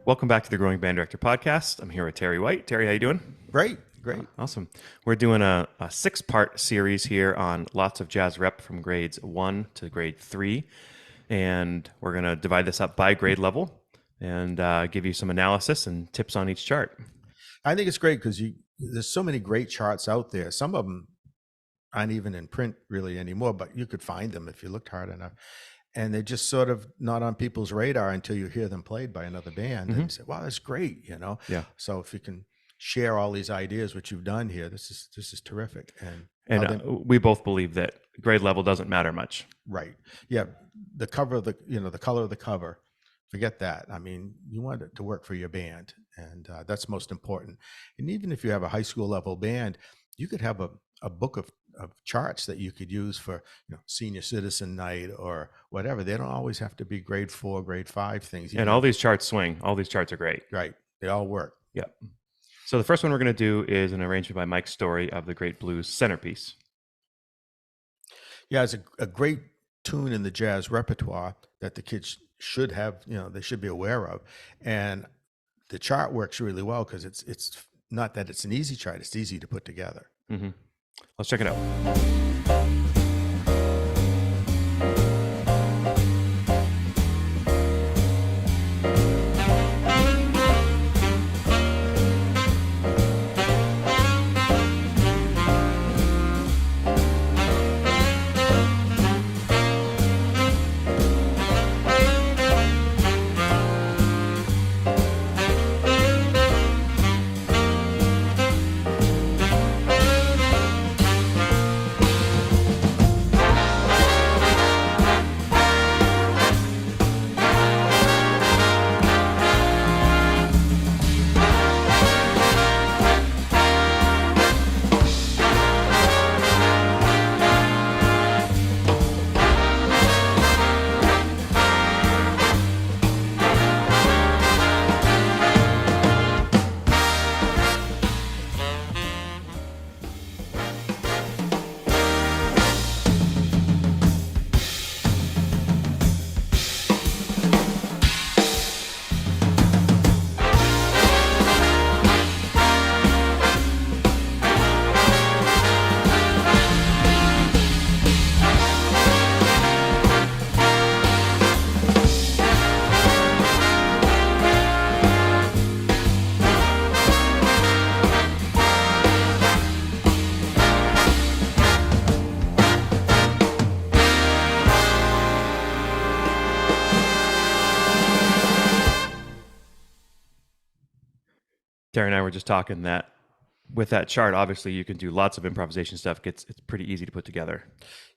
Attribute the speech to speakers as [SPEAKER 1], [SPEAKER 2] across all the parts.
[SPEAKER 1] Welcome back to the Growing Band Director Podcast. I'm here with Terry White. Terry, how you doing?
[SPEAKER 2] Great.
[SPEAKER 1] Awesome. We're doing a six-part series here on lots of jazz rep from grades 1 to grade 3. And we're going to divide this up by grade level and give you some analysis and tips on each chart.
[SPEAKER 2] I think it's great because there's so many great charts out there. Some of them aren't even in print really anymore, but you could find them if you looked hard enough. And they're just sort of not on people's radar until you hear them played by another band. And you say, wow, that's great,
[SPEAKER 1] Yeah.
[SPEAKER 2] So if you can share all these ideas, which you've done here, this is terrific.
[SPEAKER 1] And we both believe that grade level doesn't matter much.
[SPEAKER 2] Right. Yeah. The cover of the color of the cover, forget that. I mean, you want it to work for your band, and that's most important. And even if you have a high school level band, you could have a book of charts that you could use for senior citizen night or whatever. They don't always have to be grade 4, grade 5 things.
[SPEAKER 1] All these charts swing. All these charts are great.
[SPEAKER 2] Right. They all work.
[SPEAKER 1] Yep. So the first one we're going to do is an arrangement by Mike Story of the Great Blues Centerpiece.
[SPEAKER 2] Yeah, it's a great tune in the jazz repertoire that the kids should have, they should be aware of. And the chart works really well because it's not that it's an easy chart, it's easy to put together.
[SPEAKER 1] Mm-hmm. Let's check it out. Terry and I were just talking that with that chart, obviously you can do lots of improvisation stuff. It's pretty easy to put together.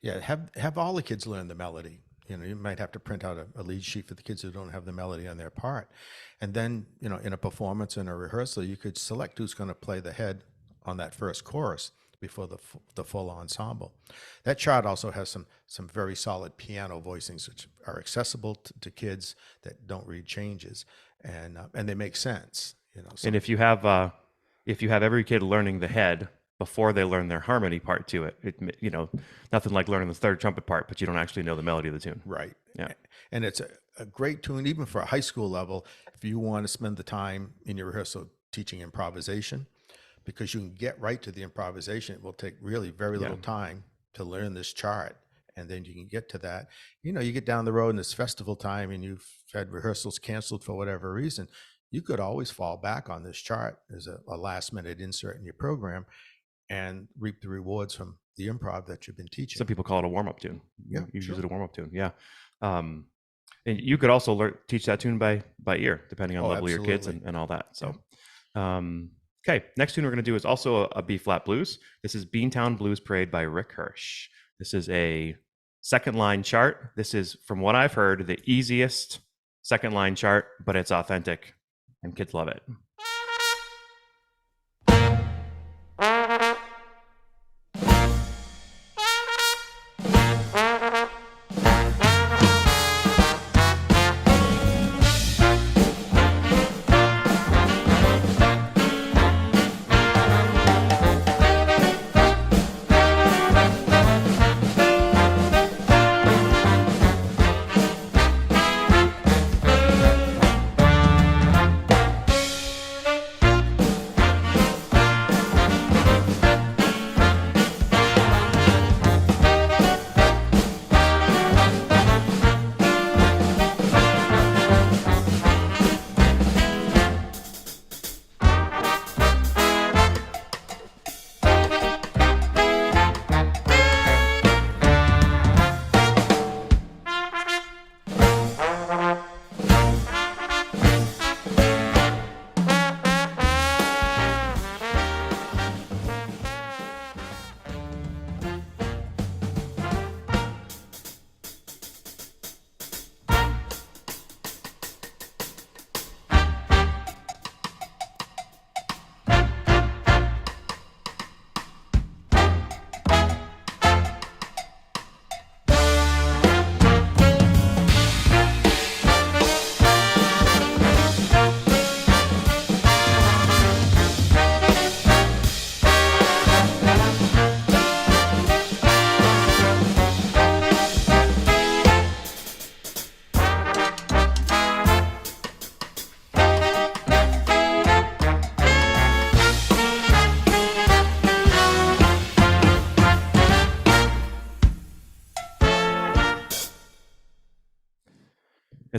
[SPEAKER 2] Yeah, have all the kids learn the melody. You might have to print out a lead sheet for the kids who don't have the melody on their part. And then, in a performance and a rehearsal, you could select who's going to play the head on that first chorus before the full ensemble. That chart also has some very solid piano voicings, which are accessible to kids that don't read changes, and they make sense.
[SPEAKER 1] And if you have every kid learning the head before they learn their harmony part to it, nothing like learning the third trumpet part, but you don't actually know the melody of the tune.
[SPEAKER 2] Right.
[SPEAKER 1] Yeah.
[SPEAKER 2] And it's a great tune, even for a high school level, if you want to spend the time in your rehearsal teaching improvisation, because you can get right to the improvisation. It will take really very little time to learn this chart. And then you can get to that. You get down the road and it's festival time and you've had rehearsals canceled for whatever reason. You could always fall back on this chart as a last minute insert in your program and reap the rewards from the improv that you've been teaching.
[SPEAKER 1] Some people call it a warm-up tune.
[SPEAKER 2] Yeah,
[SPEAKER 1] you use it a warm-up tune. Yeah. And you could also teach that tune by ear, depending on the level of your kids and all that. So, okay. Next tune we're going to do is also a B-flat blues. This is Beantown Blues Parade by Rick Hirsch. This is a second line chart. This is, from what I've heard, the easiest second line chart, but it's authentic and kids love it.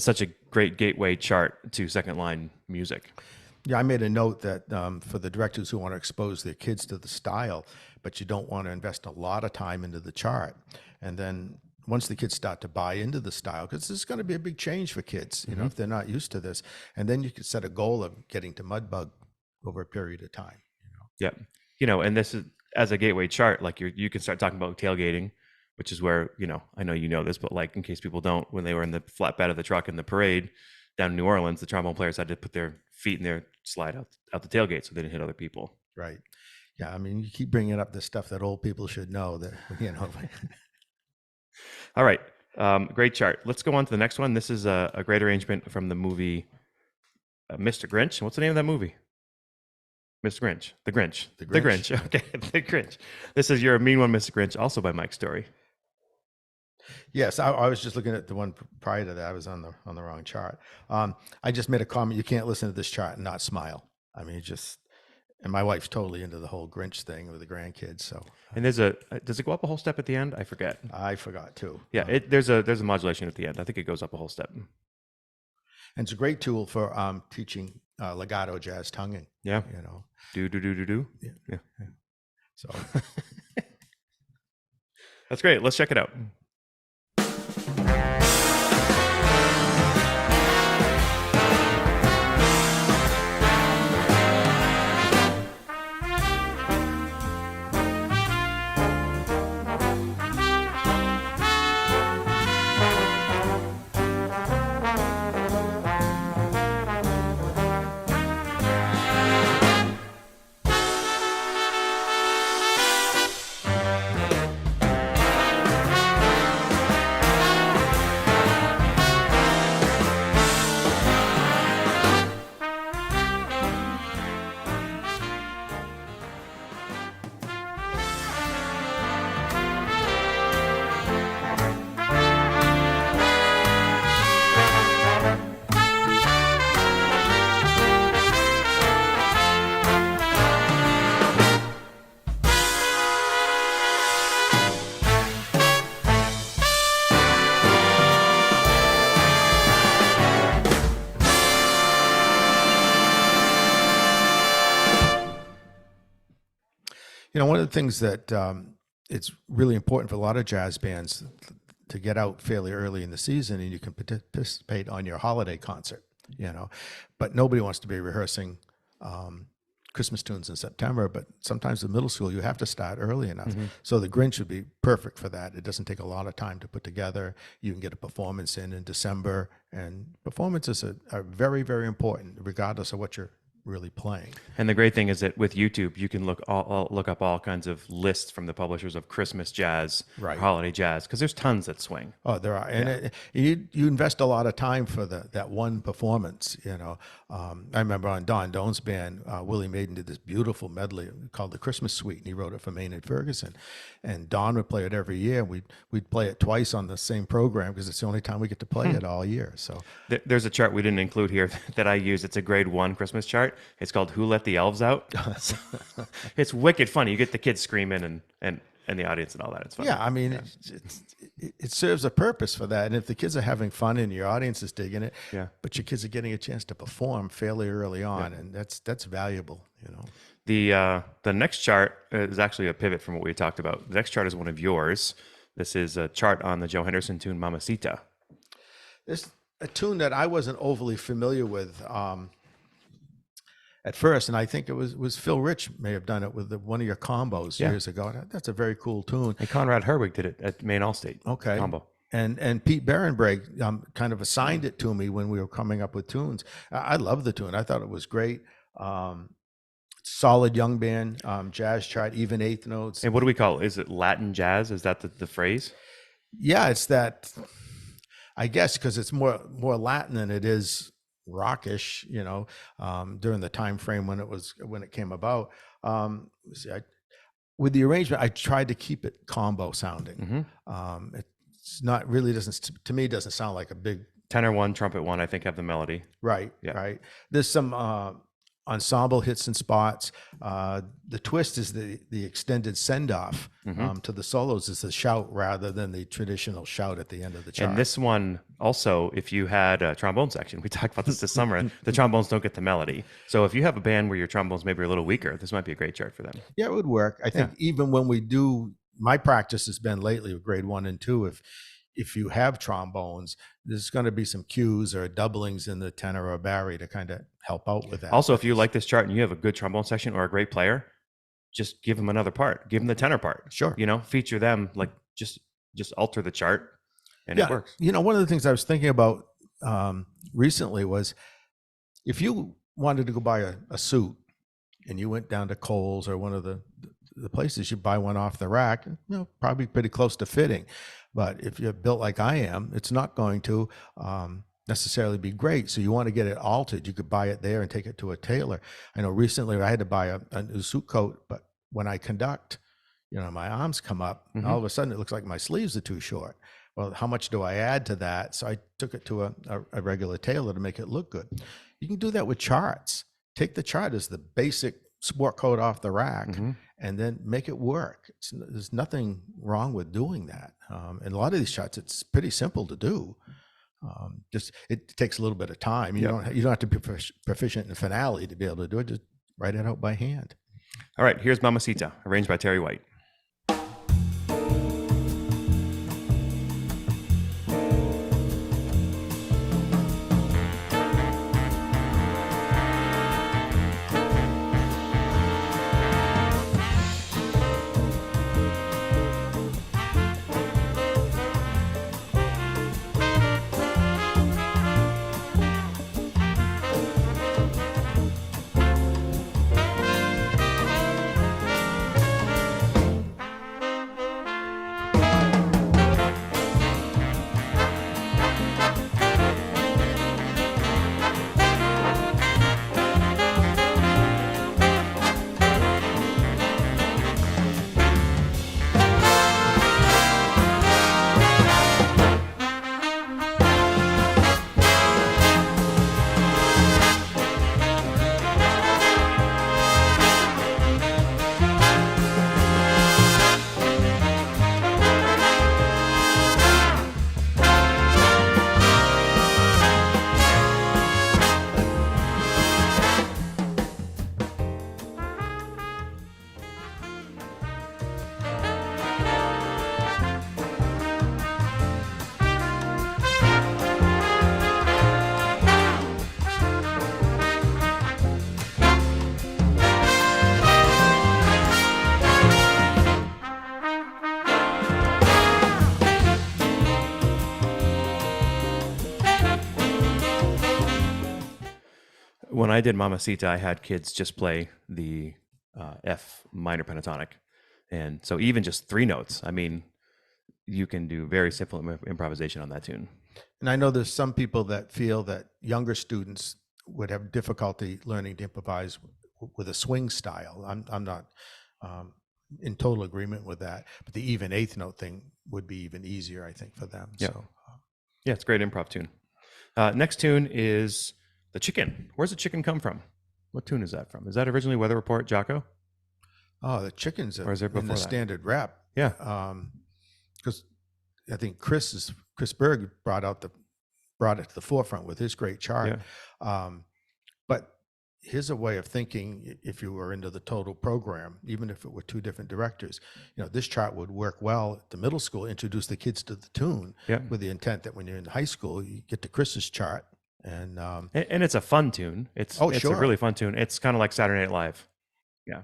[SPEAKER 1] it's such a great gateway chart to second line music.
[SPEAKER 2] Yeah, I made a note that for the directors who want to expose their kids to the style, but you don't want to invest a lot of time into the chart. And then once the kids start to buy into the style, because this is going to be a big change for kids, you know, if they're not used to this. And then you could set a goal of getting to Mudbug over a period of time.
[SPEAKER 1] Yeah. And this is as a gateway chart, like you can start talking about tailgating, which is where, I know you know this, but like in case people don't, when they were in the flatbed of the truck in the parade down in New Orleans, the trombone players had to put their feet in their slide out the tailgate so they didn't hit other people.
[SPEAKER 2] Right. Yeah. I mean, you keep bringing up the stuff that old people should know that,
[SPEAKER 1] All right. Great chart. Let's go on to the next one. This is a great arrangement from the movie Mr. Grinch. What's the name of that movie? Mr. Grinch. The Grinch. The Grinch. Okay. The Grinch. This is You're a Mean One, Mr. Grinch, also by Mike Story.
[SPEAKER 2] Yes, I was just looking at the one prior to that. I was on the wrong chart. I just made a comment. You can't listen to this chart and not smile. I mean, and my wife's totally into the whole Grinch thing with the grandkids. So,
[SPEAKER 1] and does it go up a whole step at the end? I forget.
[SPEAKER 2] I forgot too.
[SPEAKER 1] Yeah, there's a modulation at the end. I think it goes up a whole step.
[SPEAKER 2] And it's a great tool for teaching legato jazz tonguing.
[SPEAKER 1] Yeah, do. Yeah.
[SPEAKER 2] So
[SPEAKER 1] that's great. Let's check it out.
[SPEAKER 2] One of the things that it's really important for a lot of jazz bands to get out fairly early in the season, and you can participate on your holiday concert, but nobody wants to be rehearsing Christmas tunes in September, but sometimes in middle school, you have to start early enough. So the Grinch would be perfect for that. It doesn't take a lot of time to put together. You can get a performance in December, and performances are very, very important, regardless of what you're really playing.
[SPEAKER 1] And the great thing is that with YouTube, you can look up all kinds of lists from the publishers of Christmas jazz,
[SPEAKER 2] right,
[SPEAKER 1] holiday jazz, because there's tons that swing.
[SPEAKER 2] Oh, there are, and you invest a lot of time for that one performance. I remember on Don Doan's band, Willie Maiden did this beautiful medley called the Christmas Suite, and he wrote it for Maynard Ferguson. And Don would play it every year. We'd play it twice on the same program because it's the only time we get to play it all year. So
[SPEAKER 1] there's a chart we didn't include here that I use. It's a grade 1 Christmas chart. It's called Who Let the Elves Out? It's wicked funny. You get the kids screaming and the audience and all that. It's fun.
[SPEAKER 2] Yeah, I mean, it serves a purpose for that. And if the kids are having fun and your audience is digging it, but your kids are getting a chance to perform fairly early on, and that's valuable.
[SPEAKER 1] The next chart is actually a pivot from what we talked about. The next chart is one of yours. This is a chart on the Joe Henderson tune Mamacita.
[SPEAKER 2] This a tune that I wasn't overly familiar with at first, and I think it was Phil Rich may have done it with one of your combos years ago. That's a very cool tune.
[SPEAKER 1] And Conrad Herwig did it at Maine Allstate.
[SPEAKER 2] Okay.
[SPEAKER 1] Combo.
[SPEAKER 2] And Pete Barenbreg kind of assigned it to me when we were coming up with tunes. I love the tune. I thought it was great. Solid young band, jazz chart, even eighth notes.
[SPEAKER 1] And what do we call it? Is it Latin jazz? Is that the phrase?
[SPEAKER 2] Yeah, it's that, I guess, because it's more Latin than it is rockish, during the time frame when it came about. With the arrangement, I tried to keep it combo sounding. It's not really doesn't sound like a big
[SPEAKER 1] tenor 1, trumpet 1. I think have the melody.
[SPEAKER 2] Right.
[SPEAKER 1] Yeah.
[SPEAKER 2] Right. There's some ensemble hits and spots. The twist is the extended send off to the solos is the shout rather than the traditional shout at the end of the chart.
[SPEAKER 1] And this one also, if you had a trombone section, we talked about this summer, the trombones don't get the melody. So if you have a band where your trombones maybe are a little weaker, this might be a great chart for them.
[SPEAKER 2] Yeah, it would work. I think even when we do, my practice has been lately with grade 1 and 2, if you have trombones, there's going to be some cues or doublings in the tenor or bari to kind of help out with that.
[SPEAKER 1] Also, if you like this chart and you have a good trombone section or a great player, just give them another part. Give them the tenor part.
[SPEAKER 2] Sure.
[SPEAKER 1] Feature them, like just alter the chart and it works.
[SPEAKER 2] One of the things I was thinking about recently was if you wanted to go buy a suit and you went down to Kohl's or one of the places, you buy one off the rack, probably pretty close to fitting. But if you're built like I am, it's not going to necessarily be great. So you want to get it altered. You could buy it there and take it to a tailor. I know recently I had to buy a new suit coat, but when I conduct, my arms come up, and all of a sudden it looks like my sleeves are too short. Well, how much do I add to that? So I took it to a regular tailor to make it look good. You can do that with charts. Take the chart as the basic sport coat off the rack and then make it work. There's nothing wrong with doing that. And a lot of these charts, it's pretty simple to do. Just it takes a little bit of time. You don't have to be proficient in finale to be able to do it. Just write it out by hand.
[SPEAKER 1] All right, here's Mamacita, arranged by Terry White. When I did Mamacita, I had kids just play the F minor pentatonic. And so even just 3 notes, I mean, you can do very simple improvisation on that tune.
[SPEAKER 2] And I know there's some people that feel that younger students would have difficulty learning to improvise with a swing style. I'm not in total agreement with that, but the even 8th note thing would be even easier, I think, for them.
[SPEAKER 1] Yeah.
[SPEAKER 2] So,
[SPEAKER 1] yeah, it's a great improv tune. Next tune is The Chicken. Where's The Chicken come from? What tune is that from? Is that originally Weather Report, Jocko?
[SPEAKER 2] Oh, The Chicken's
[SPEAKER 1] or is it
[SPEAKER 2] in the
[SPEAKER 1] that?
[SPEAKER 2] standard rep.
[SPEAKER 1] Yeah.
[SPEAKER 2] Because I think Chris Berg brought it to the forefront with his great chart.
[SPEAKER 1] Yeah.
[SPEAKER 2] But here's a way of thinking: if you were into the total program, even if it were 2 different directors, this chart would work well at the middle school. Introduce the kids to the tune with the intent that when you're in high school, you get to Chris's chart. And
[SPEAKER 1] it's a fun tune. It's
[SPEAKER 2] sure.
[SPEAKER 1] a really fun tune. It's kind of like Saturday Night Live. Yeah.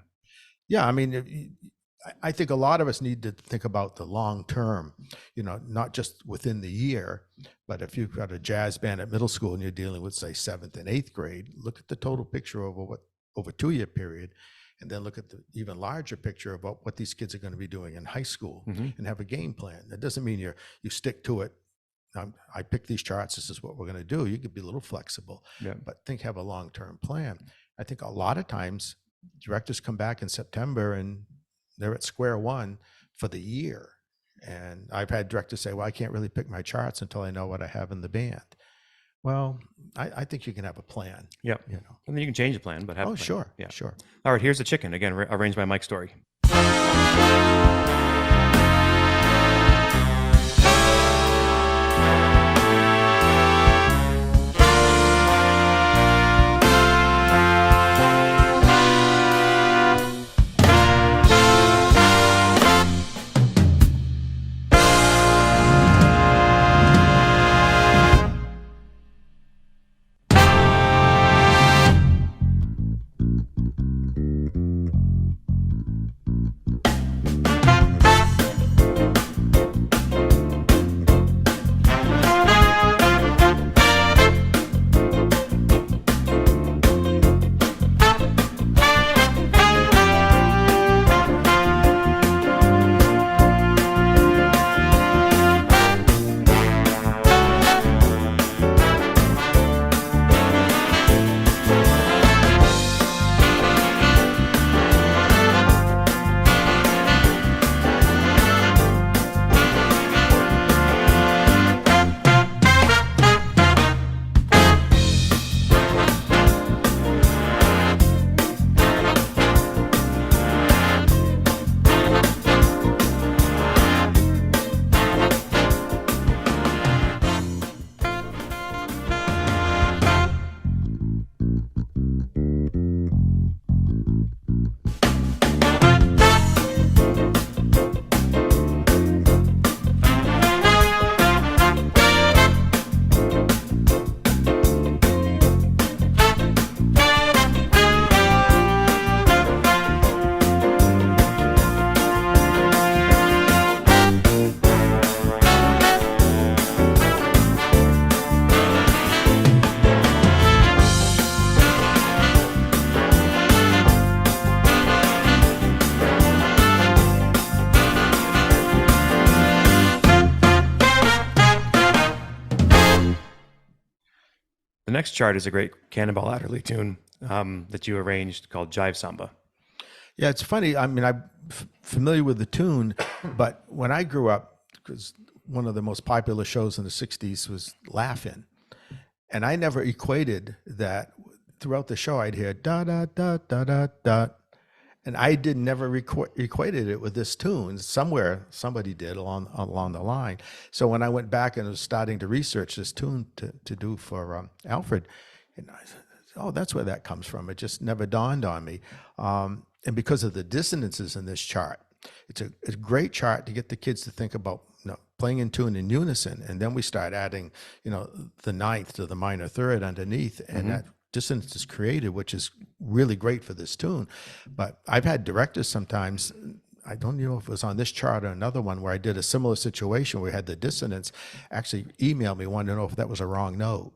[SPEAKER 2] Yeah. I mean, I think a lot of us need to think about the long term, not just within the year, but if you've got a jazz band at middle school and you're dealing with, say, 7th and 8th grade, look at the total picture over a 2-year period, and then look at the even larger picture about what these kids are going to be doing in high school and have a game plan. That doesn't mean you stick to it. I pick these charts. This is what we're going to do. You could be a little flexible, but have a long-term plan. I think a lot of times directors come back in September and they're at square one for the year. And I've had directors say, well, I can't really pick my charts until I know what I have in the band. Well, I think you can have a plan.
[SPEAKER 1] Yep.
[SPEAKER 2] You know.
[SPEAKER 1] And then you can change the plan, but have a plan.
[SPEAKER 2] Sure.
[SPEAKER 1] Yeah.
[SPEAKER 2] Sure.
[SPEAKER 1] All right, here's the chicken, again, arranged by Mike Story. The next chart is a great Cannonball Adderley tune that you arranged called Jive Samba.
[SPEAKER 2] Yeah, it's funny. I mean, I'm familiar with the tune, but when I grew up, because one of the most popular shows in the 60s was Laugh-In. And I never equated that. Throughout the show, I'd hear da da da da da da, and I never equated it with this tune. Somewhere somebody did along the line. So when I went back and was starting to research this tune to do for Alfred, and I said, oh, that's where that comes from. It just never dawned on me. And because of the dissonances in this chart, it's a great chart to get the kids to think about playing in tune in unison. And then we start adding, the ninth to the minor third underneath, and that dissonance is created, which is really great for this tune. But I've had directors sometimes, I don't know if it was on this chart or another one, where I did a similar situation where we had the dissonance, actually email me wanting to know if that was a wrong note.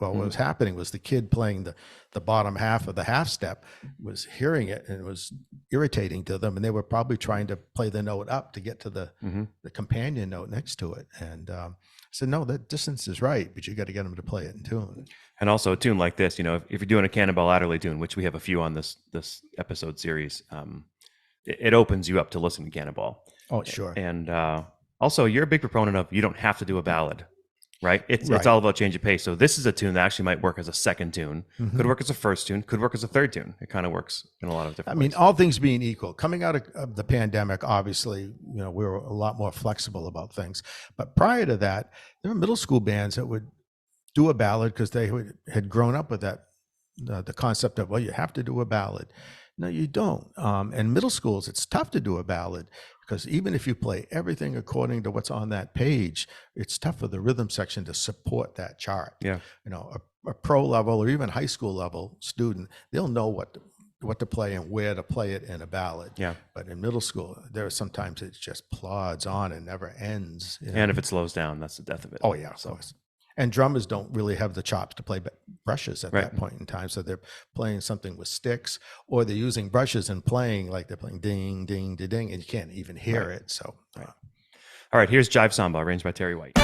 [SPEAKER 2] Well, what was happening was the kid playing the bottom half of the half step was hearing it, and it was irritating to them, and they were probably trying to play the note up to get to the companion note next to it. And I said, no, that distance is right, but you got to get them to play it in tune.
[SPEAKER 1] And also a tune like this, if you're doing a Cannonball Adderley tune, which we have a few on this episode series, it opens you up to listen to Cannonball.
[SPEAKER 2] Oh, sure.
[SPEAKER 1] And also, you're a big proponent of you don't have to do a ballad. Right? It's all about change of pace. So this is a tune that actually might work as a second tune, could work as a first tune, could work as a third tune. It kind of works in a lot of different ways.
[SPEAKER 2] All things being equal, coming out of the pandemic, obviously, we were a lot more flexible about things. But prior to that, there were middle school bands that would do a ballad because they had grown up with that, the concept of, well, you have to do a ballad. No, you don't. In middle schools, it's tough to do a ballad, because even if you play everything according to what's on that page, it's tough for the rhythm section to support that chart.
[SPEAKER 1] Yeah.
[SPEAKER 2] A pro level or even high school level student, they'll know what to play and where to play it in a ballad.
[SPEAKER 1] Yeah.
[SPEAKER 2] But in middle school, there are sometimes it just plods on and never ends.
[SPEAKER 1] And if it slows down, that's the death of it.
[SPEAKER 2] Oh yeah. So. And drummers don't really have the chops to play brushes at that point in time. So they're playing something with sticks, or they're using brushes and playing like they're playing ding, ding, ding, ding, and you can't even hear it. So,
[SPEAKER 1] all right, here's Jive Samba, arranged by Terry White.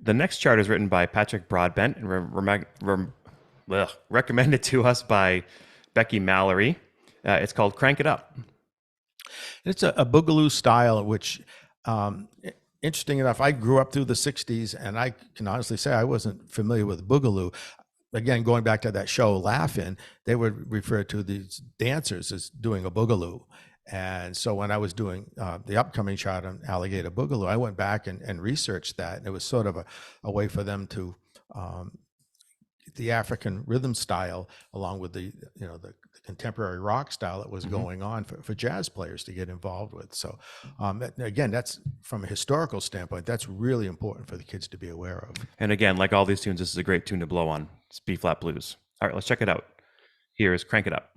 [SPEAKER 1] the next chart is written by Patrick Broadbent and recommended to us by Becky Mallory. It's called Crank It Up.
[SPEAKER 2] It's a boogaloo style, which, interesting enough, I grew up through the 60s, and I can honestly say I wasn't familiar with boogaloo. Again, going back to that show, Laugh-In, they would refer to these dancers as doing a boogaloo. And so when I was doing the upcoming chart on Alligator Boogaloo, I went back and researched that. And it was sort of a way for them to the African rhythm style, along with the contemporary rock style that was going on for jazz players to get involved with. So again, that's from a historical standpoint, that's really important for the kids to be aware of.
[SPEAKER 1] And again, like all these tunes, this is a great tune to blow on. It's B-flat blues. All right, let's check it out. Here is Crank It Up.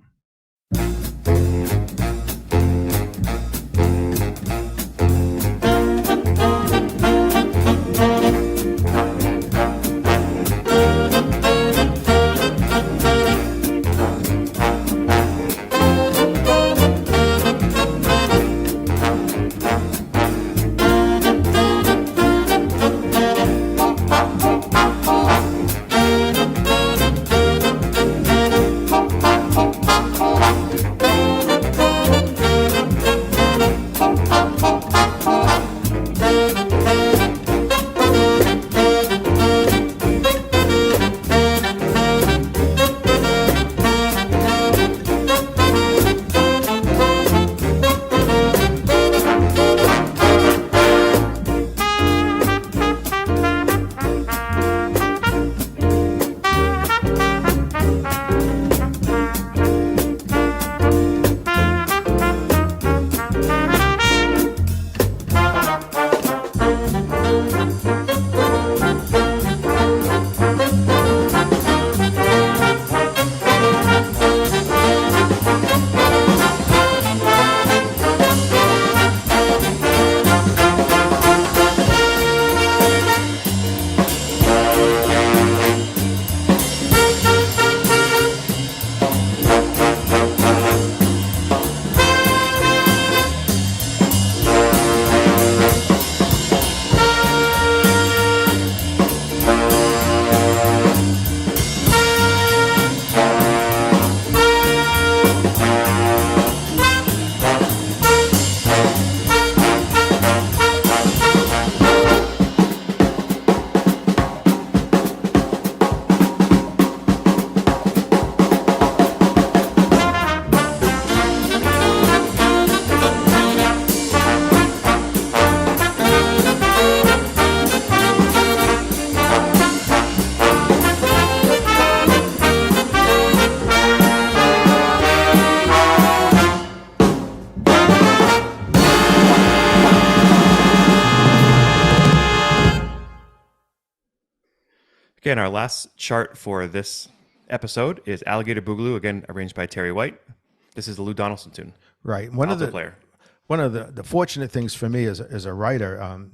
[SPEAKER 1] Again, our last chart for this episode is Alligator Boogaloo, again arranged by Terry White. This is the Lou Donaldson tune.
[SPEAKER 2] Right. One of the fortunate things for me as a writer,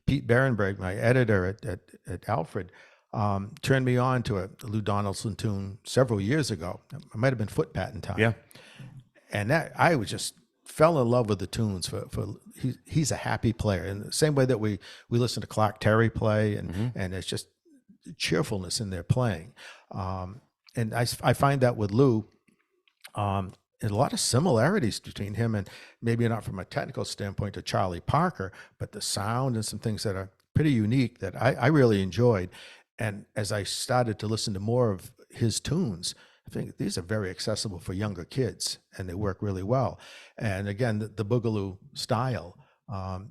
[SPEAKER 2] Pete Berenberg, my editor at Alfred, turned me on to a Lou Donaldson tune several years ago. It might have been Foot Patent Time.
[SPEAKER 1] Yeah.
[SPEAKER 2] And that I was just fell in love with the tunes for he's a happy player. In the same way that we listen to Clark Terry play, and it's just cheerfulness in their playing. And I find that with Lou, and a lot of similarities between him and, maybe not from a technical standpoint, to Charlie Parker, but the sound and some things that are pretty unique that I really enjoyed. And as I started to listen to more of his tunes, I think these are very accessible for younger kids, and they work really well. And again, the Boogaloo style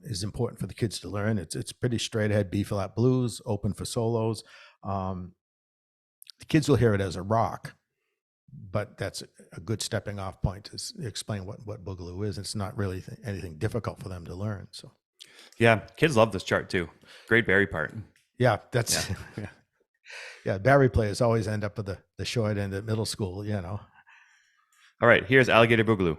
[SPEAKER 2] is important for the kids to learn. It's pretty straight ahead B-flat blues, open for solos. The kids will hear it as a rock, but that's a good stepping off point to explain what Boogaloo is. It's not really anything difficult for them to learn. So,
[SPEAKER 1] yeah, kids love this chart too. Great Barry part.
[SPEAKER 2] Yeah, that's yeah. Barry players always end up with the short end at middle school. All
[SPEAKER 1] right, here's Alligator Boogaloo.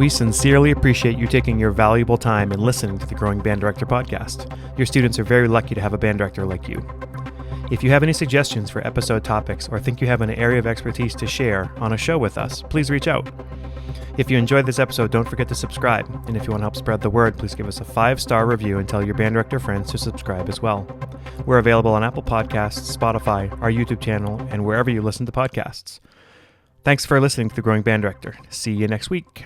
[SPEAKER 3] We sincerely appreciate you taking your valuable time and listening to the Growing Band Director podcast. Your students are very lucky to have a band director like you. If you have any suggestions for episode topics or think you have an area of expertise to share on a show with us, please reach out. If you enjoyed this episode, don't forget to subscribe. And if you want to help spread the word, please give us a 5-star review and tell your band director friends to subscribe as well. We're available on Apple Podcasts, Spotify, our YouTube channel, and wherever you listen to podcasts. Thanks for listening to The Growing Band Director. See you next week.